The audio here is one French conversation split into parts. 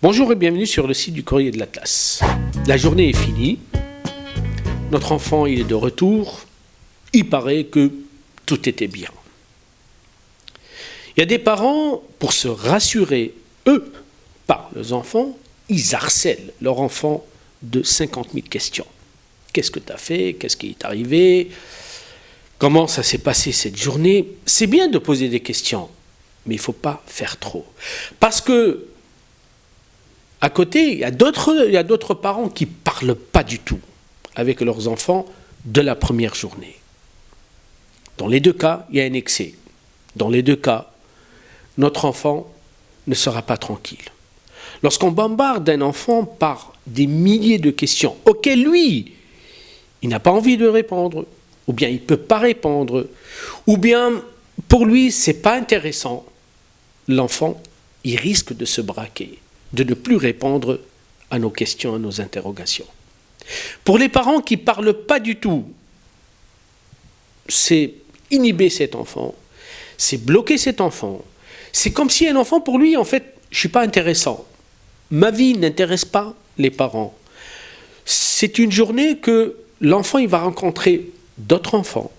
Bonjour et bienvenue sur le site du Courrier de l'Atlas. La journée est finie. Notre enfant il est de retour. Il paraît que tout était bien. Il y a des parents, pour se rassurer, eux, par leurs enfants, ils harcèlent leur enfant de 50 000 questions. Qu'est-ce que tu as fait? Qu'est-ce qui est arrivé? Comment ça s'est passé cette journée? C'est bien de poser des questions, mais il ne faut pas faire trop. Parce que, à côté, il y a d'autres parents qui ne parlent pas du tout avec leurs enfants de la première journée. Dans les deux cas, il y a un excès. Dans les deux cas, notre enfant ne sera pas tranquille. Lorsqu'on bombarde un enfant par des milliers de questions auxquelles lui, il n'a pas envie de répondre, ou bien il ne peut pas répondre, ou bien pour lui, ce n'est pas intéressant, l'enfant, il risque de se braquer, de ne plus répondre à nos questions, à nos interrogations. Pour les parents qui ne parlent pas du tout, c'est inhiber cet enfant, c'est bloquer cet enfant. C'est comme si un enfant, pour lui, en fait, je ne suis pas intéressant. Ma vie n'intéresse pas les parents. C'est une journée que l'enfant il va rencontrer d'autres enfants.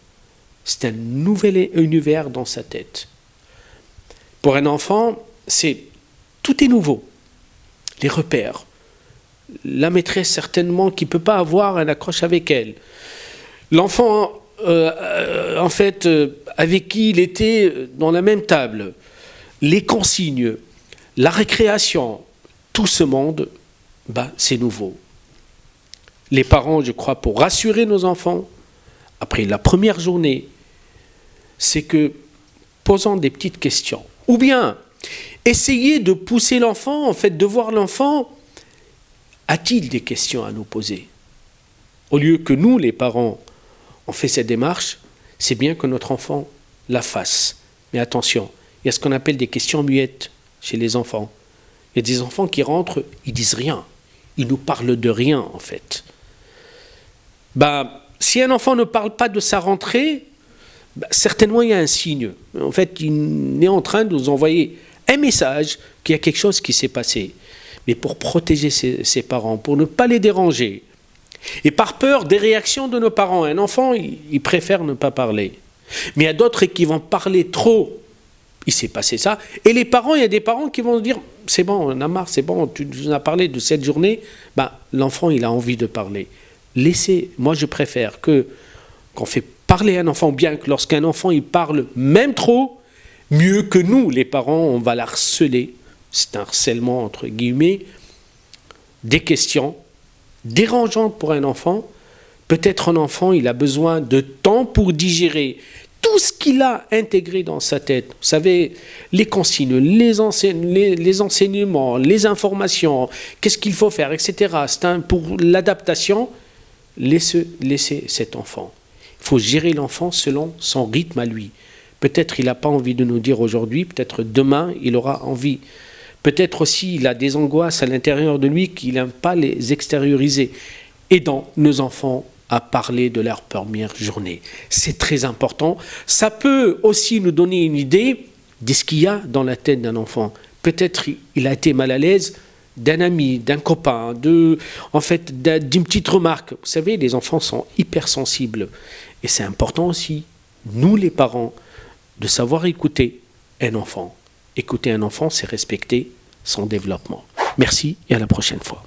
C'est un nouvel univers dans sa tête. Pour un enfant, tout est nouveau. Les repères. La maîtresse, certainement, qui ne peut pas avoir un accroche avec elle. L'enfant, en fait, avec qui il était dans la même table. Les consignes, la récréation, tout ce monde, c'est nouveau. Les parents, je crois, pour rassurer nos enfants, après la première journée, c'est que, posant des petites questions, ou bien essayer de pousser l'enfant, en fait, de voir l'enfant, a-t-il des questions à nous poser? Au lieu que nous, les parents, on fait cette démarche, c'est bien que notre enfant la fasse. Mais attention, il y a ce qu'on appelle des questions muettes chez les enfants. Il y a des enfants qui rentrent, ils disent rien. Ils nous parlent de rien, en fait. Si un enfant ne parle pas de sa rentrée, certainement il y a un signe. En fait, il est en train de nous envoyer un message qu'il y a quelque chose qui s'est passé. Mais pour protéger ses parents, pour ne pas les déranger, et par peur des réactions de nos parents, un enfant, il préfère ne pas parler. Mais il y a d'autres qui vont parler trop. Il s'est passé ça. Et les parents, il y a des parents qui vont dire « c'est bon, on a marre, c'est bon, tu nous as parlé de cette journée. » L'enfant, il a envie de parler. Moi je préfère qu'on fait parler un enfant, bien que lorsqu'un enfant il parle même trop, mieux que nous, les parents, on va l'harceler. C'est un harcèlement entre guillemets, des questions dérangeantes pour un enfant. Peut-être un enfant, il a besoin de temps pour digérer tout ce qu'il a intégré dans sa tête. Vous savez, les consignes, les enseignements, les informations, qu'est-ce qu'il faut faire, etc. Pour l'adaptation, laissez cet enfant. Il faut gérer l'enfant selon son rythme à lui. Peut-être il n'a pas envie de nous dire aujourd'hui, peut-être demain il aura envie. Peut-être aussi il a des angoisses à l'intérieur de lui qu'il n'aime pas les extérioriser. Aidons nos enfants à parler de leur première journée. C'est très important. Ça peut aussi nous donner une idée de ce qu'il y a dans la tête d'un enfant. Peut-être il a été mal à l'aise d'un ami, d'un copain, d'une petite remarque. Vous savez, les enfants sont hypersensibles. Et c'est important aussi, nous les parents, de savoir écouter un enfant. Écouter un enfant, c'est respecter son développement. Merci et à la prochaine fois.